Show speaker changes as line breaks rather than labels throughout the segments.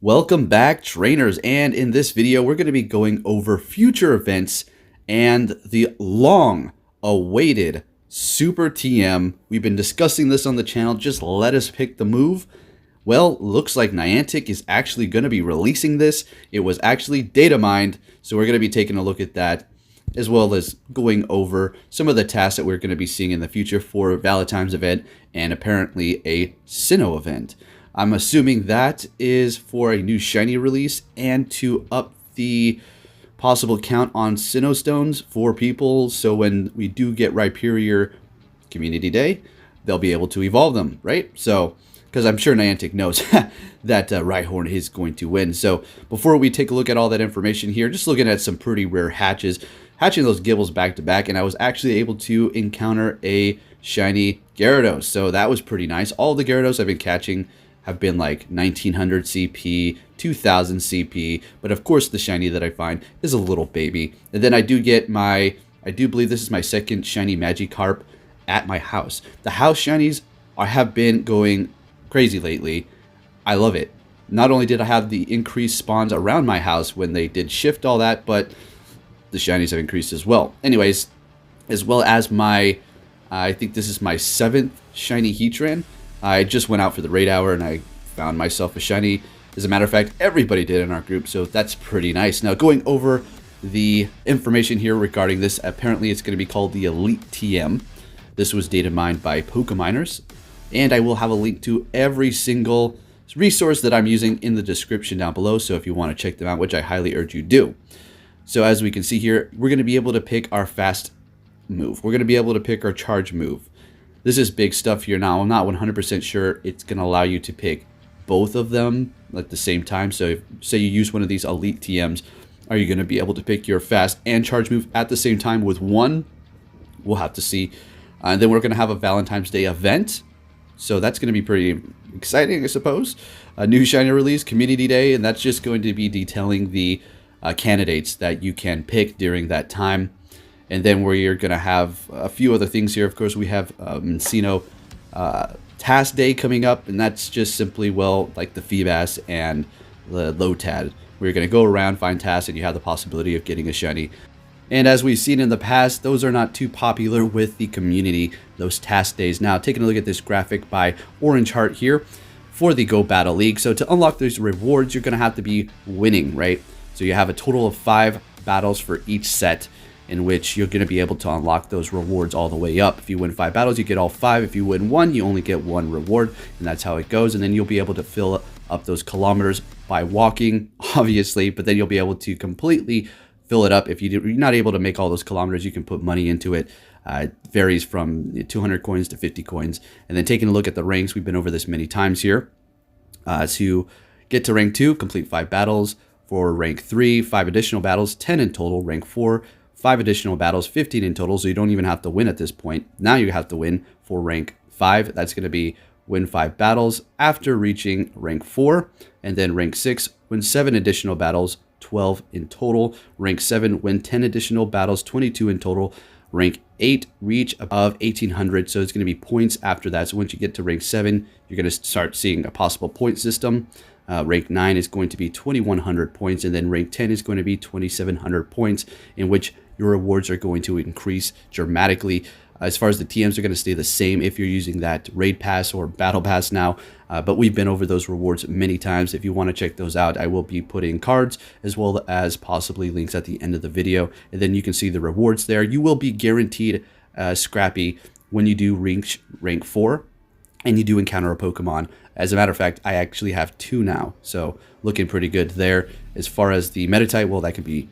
Welcome back, trainers, and in this video we're going to be going over future events and the long-awaited Super TM. We've been discussing this on the channel. Just let us pick the move. Well, looks like Niantic is actually going to be releasing this. It was actually data mined, so we're going to be taking a look at that, as well as going over some of the tasks that we're going to be seeing in the future for Valentine's event and apparently a Sinnoh event. I'm assuming that is for a new shiny release and to up the possible count on Sinnoh stones for people, so when we do get Rhyperior Community Day, they'll be able to evolve them, right? So, because I'm sure Niantic knows that Rhyhorn is going to win. So before we take a look at all that information here, just looking at some pretty rare hatches, hatching those Gibbles back to back, and I was actually able to encounter a shiny Gyarados. So that was pretty nice. All the Gyarados I've been catching have been like 1900 CP, 2000 CP, but of course the shiny that I find is a little baby. And then I do get I do believe this is my second shiny Magikarp at my house. The house shinies have been going crazy lately. I love it. Not only did I have the increased spawns around my house when they did shift all that, but the shinies have increased as well. Anyways, as well as my, I think this is my 7th shiny Heatran. I just went out for the raid hour and I found myself a shiny. As a matter of fact, everybody did in our group, so that's pretty nice. Now, going over the information here regarding this, apparently it's going to be called the Elite TM. This was data mined by Pokeminers, and I will have a link to every single resource that I'm using in the description down below, so if you want to check them out, which I highly urge you do. So as we can see here, we're going to be able to pick our fast move. We're going to be able to pick our charge move. This is big stuff here. Now, I'm not 100% sure it's going to allow you to pick both of them at the same time. So if, say you use one of these Elite TMs, are you going to be able to pick your fast and charge move at the same time with one? We'll have to see. And then we're going to have a Valentine's Day event. So that's going to be pretty exciting, I suppose. A new shiny release, Community Day, and that's just going to be detailing the candidates that you can pick during that time. And then we're going to have a few other things here. Of course, we have Sinnoh Task Day coming up, and that's just simply, well, like the Feebas and the Lotad. We're going to go around, find tasks, and you have the possibility of getting a shiny. And as we've seen in the past, those are not too popular with the community, those task days. Now, taking a look at this graphic by Orange Heart here for the Go Battle League. So to unlock those rewards, you're going to have to be winning, right? So you have a total of 5 battles for each set, in which you're going to be able to unlock those rewards all the way up. If you win 5 battles, you get all 5. If you win 1, you only get 1 reward, and that's how it goes. And then you'll be able to fill up those kilometers by walking, obviously, but then you'll be able to completely fill it up. If you're not able to make all those kilometers, you can put money into it. It varies from 200 coins to 50 coins. And then taking a look at the ranks, we've been over this many times here. To get to rank 2, complete 5 battles. For rank 3, 5 additional battles, 10 in total. Rank 4, 5 additional battles, 15 in total, so you don't even have to win at this point. Now you have to win for rank 5. That's going to be win 5 battles after reaching rank 4. And then rank 6, win 7 additional battles, 12 in total. Rank 7, win 10 additional battles, 22 in total. Rank 8, reach above 1800, so it's going to be points after that. So once you get to rank 7, you're going to start seeing a possible point system. Rank 9 is going to be 2100 points, and then rank 10 is going to be 2700 points, in which your rewards are going to increase dramatically. As far as the TMs are going to stay the same if you're using that raid pass or battle pass now, but we've been over those rewards many times. If you want to check those out, I will be putting cards as well as possibly links at the end of the video, and then you can see the rewards there. You will be guaranteed Scrappy when you do reach rank 4 and you do encounter a Pokemon. As a matter of fact, I actually have 2 now, so looking pretty good there. As far as the Meditite, well, that could be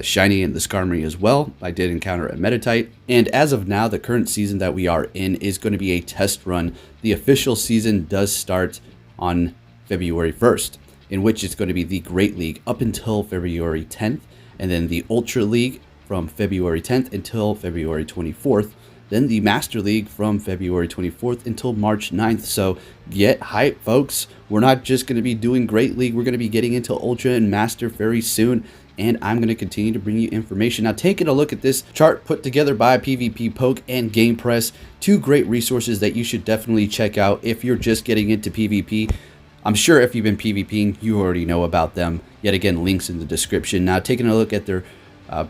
shiny and the Skarmory as well. I did encounter a Meditite, and as of now, the current season that we are in is going to be a test run. The official season does start on February 1st, in which it's going to be the Great League up until February 10th, and then the Ultra League from February 10th until February 24th. Then the Master League from February 24th until March 9th. So get hype, folks. We're not just going to be doing Great League. We're going to be getting into Ultra and Master very soon. And I'm going to continue to bring you information. Now, taking a look at this chart put together by PvP Poke and Game Press, 2 great resources that you should definitely check out if you're just getting into PvP. I'm sure if you've been PvPing, you already know about them. Yet again, links in the description. Now, taking a look at their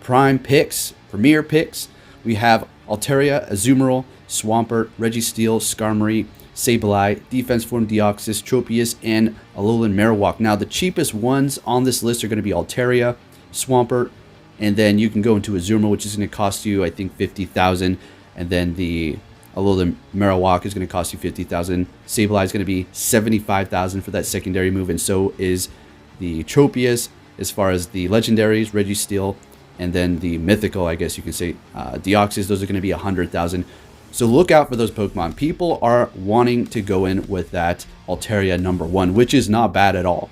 prime picks, premier picks, we have Altaria, Azumarill, Swampert, Registeel, Skarmory, Sableye, Defense Form Deoxys, Tropius, and Alolan Marowak. Now, the cheapest ones on this list are going to be Altaria, Swampert, and then you can go into Azumarill, which is going to cost you, I think, 50,000, and then the Alolan Marowak is going to cost you 50,000. Sableye is going to be 75,000 for that secondary move, and so is the Tropius. As far as the legendaries, Registeel, and then the mythical, I guess you can say, Deoxys, those are going to be 100,000. So look out for those Pokemon. People are wanting to go in with that Altaria #1, which is not bad at all.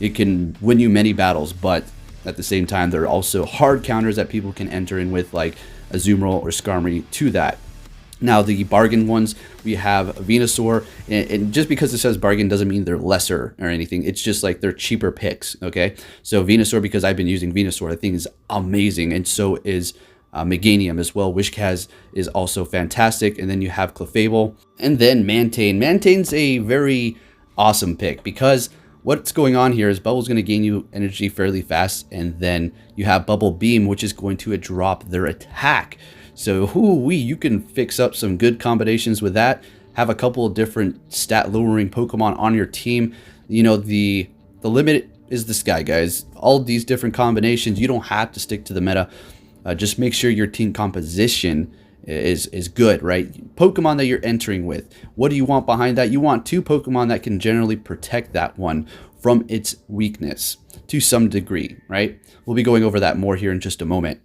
It can win you many battles, but at the same time, there are also hard counters that people can enter in with, like Azumarill or Skarmory to that. Now, the bargain ones, we have Venusaur, and just because it says bargain doesn't mean they're lesser or anything. It's just like they're cheaper picks, okay? So Venusaur, because I've been using Venusaur, I think is amazing, and so is Meganium as well. Wishcaz is also fantastic, and then you have Clefable, and then Mantane. Mantane's a very awesome pick because what's going on here is Bubble's going to gain you energy fairly fast, and then you have Bubble Beam, which is going to drop their attack. So you can fix up some good combinations with that. Have a couple of different stat lowering Pokemon on your team. You know, the limit is the sky, guys. All these different combinations, you don't have to stick to the meta. Just make sure your team composition is good, right? Pokemon that you're entering with. What do you want behind that? You want 2 Pokemon that can generally protect that one from its weakness to some degree, right? We'll be going over that more here in just a moment.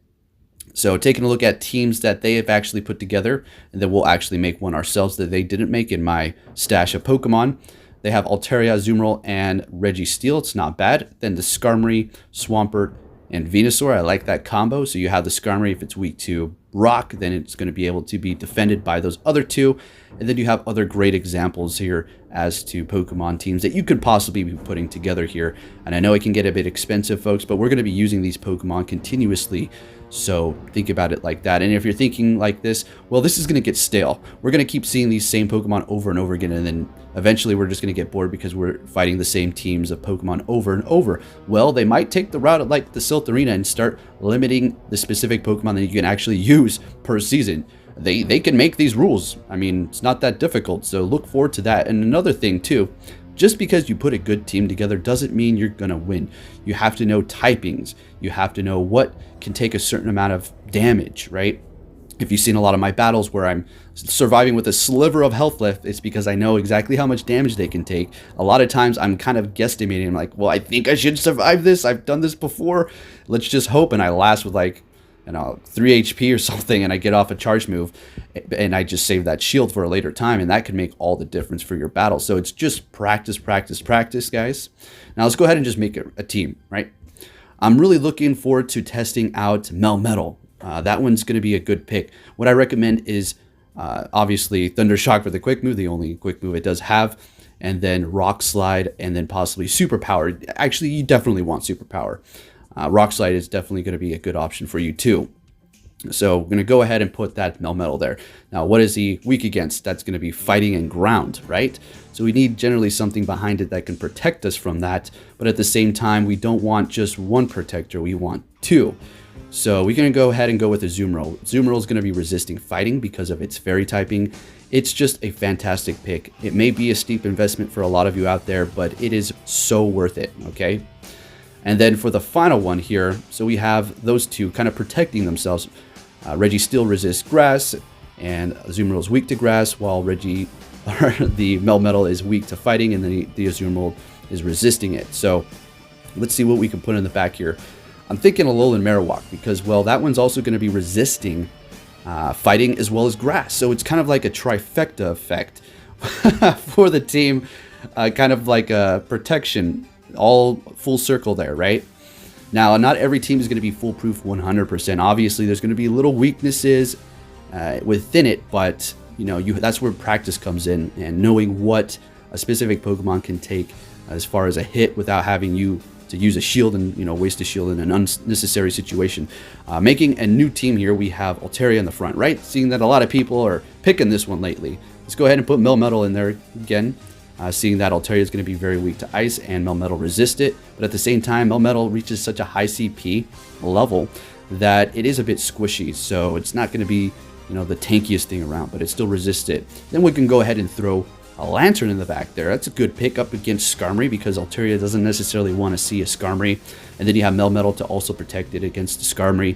So taking a look at teams that they have actually put together, and then we'll actually make one ourselves that they didn't make in my stash of Pokemon. They have Altaria, Azumarill, and Registeel. It's not bad. Then the Skarmory, Swampert, and Venusaur. I like that combo. So you have the Skarmory, if it's weak to rock, then it's going to be able to be defended by those other 2. And then you have other great examples here as to Pokemon teams that you could possibly be putting together here. And I know it can get a bit expensive, folks, but we're going to be using these Pokemon continuously. So think about it like that. And if you're thinking like this, well, this is going to get stale. We're going to keep seeing these same Pokemon over and over again, and then eventually we're just going to get bored because we're fighting the same teams of Pokemon over and over. Well, they might take the route of like the Silt Arena and start limiting the specific Pokemon that you can actually use per season. They can make these rules. I mean, it's not that difficult, so look forward to that. And another thing too, just because you put a good team together doesn't mean you're going to win. You have to know typings. You have to know what can take a certain amount of damage, right? If you've seen a lot of my battles where I'm surviving with a sliver of health left, it's because I know exactly how much damage they can take. A lot of times I'm kind of guesstimating. I'm like, well, I think I should survive this. I've done this before. Let's just hope. And I last with like, 3 HP or something, and I get off a charge move, and I just save that shield for a later time, and that can make all the difference for your battle. So it's just practice, practice, practice, guys. Now let's go ahead and just make a team, right? I'm really looking forward to testing out Melmetal. That one's going to be a good pick. What I recommend is obviously Thunder Shock for the quick move, the only quick move it does have, and then Rock Slide, and then possibly Superpower. Actually, you definitely want Superpower. Rock Slide is definitely going to be a good option for you too. So we're going to go ahead and put that Melmetal there. Now, what is he weak against? That's going to be fighting and ground, right? So we need generally something behind it that can protect us from that. But at the same time, we don't want just one protector. We want 2. So we're going to go ahead and go with Azumarill. Azumarill is going to be resisting fighting because of its fairy typing. It's just a fantastic pick. It may be a steep investment for a lot of you out there, but it is so worth it, okay? And then for the final one here, so we have those 2 kind of protecting themselves. Registeel resists grass, and Azumarill is weak to grass, while the Melmetal is weak to fighting, and then the Azumarill is resisting it. So let's see what we can put in the back here. I'm thinking Alolan Marowak because, well, that one's also going to be resisting fighting as well as grass. So it's kind of like a trifecta effect for the team, kind of like a protection, all full circle there, right? Now, not every team is going to be foolproof 100%. Obviously, there's going to be little weaknesses within it, but that's where practice comes in, and knowing what a specific Pokemon can take as far as a hit without having you to use a shield and waste a shield in an unnecessary situation. Making a new team here, we have Altaria in the front, right? Seeing that a lot of people are picking this one lately. Let's go ahead and put Melmetal in there again. seeing that Altaria is going to be very weak to ice and Melmetal resist it. But at the same time, Melmetal reaches such a high CP level that it is a bit squishy. So it's not going to be, the tankiest thing around, but it still resists it. Then we can go ahead and throw a Lantern in the back there. That's a good pick up against Skarmory because Altaria doesn't necessarily want to see a Skarmory. And then you have Melmetal to also protect it against the Skarmory.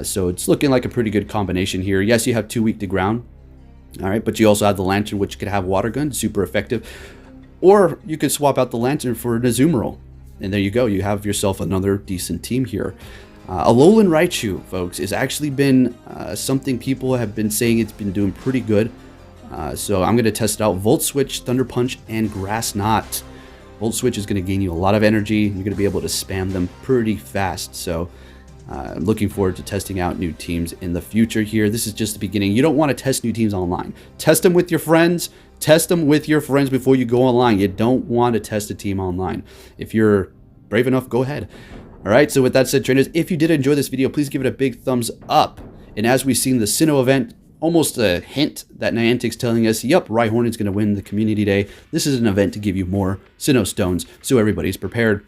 So it's looking like a pretty good combination here. Yes, you have 2 weak to ground. All right, but you also have the Lantern, which could have Water Gun, super effective. Or you could swap out the Lantern for an Azumarill. And there you go. You have yourself another decent team here. Alolan Raichu, folks, has actually been something people have been saying it's been doing pretty good. So I'm going to test it out. Volt Switch, Thunder Punch, and Grass Knot. Volt Switch is going to gain you a lot of energy. You're going to be able to spam them pretty fast. So I'm looking forward to testing out new teams in the future here. This is just the beginning. You don't want to test new teams online. Test them with your friends. Test them with your friends before you go online. You don't want to test a team online. If you're brave enough, go ahead. All right, so with that said, trainers, if you did enjoy this video, please give it a big thumbs up. And as we've seen the Sinnoh event, almost a hint that Niantic's telling us, yep, Rhyhorn is going to win the Community Day. This is an event to give you more Sinnoh Stones, so everybody's prepared.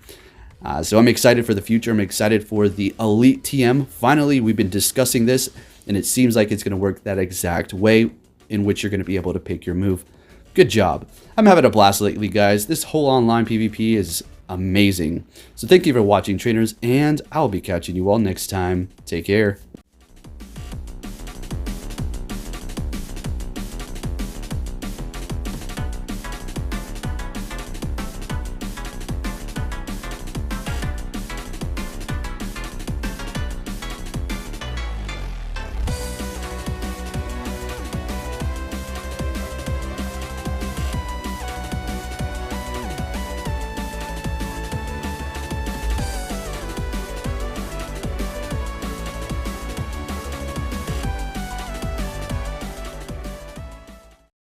So I'm excited for the future. I'm excited for the Elite TM. Finally, we've been discussing this, and it seems like it's going to work that exact way in which you're going to be able to pick your move. Good job. I'm having a blast lately, guys. This whole online PvP is amazing. So thank you for watching, trainers, and I'll be catching you all next time. Take care.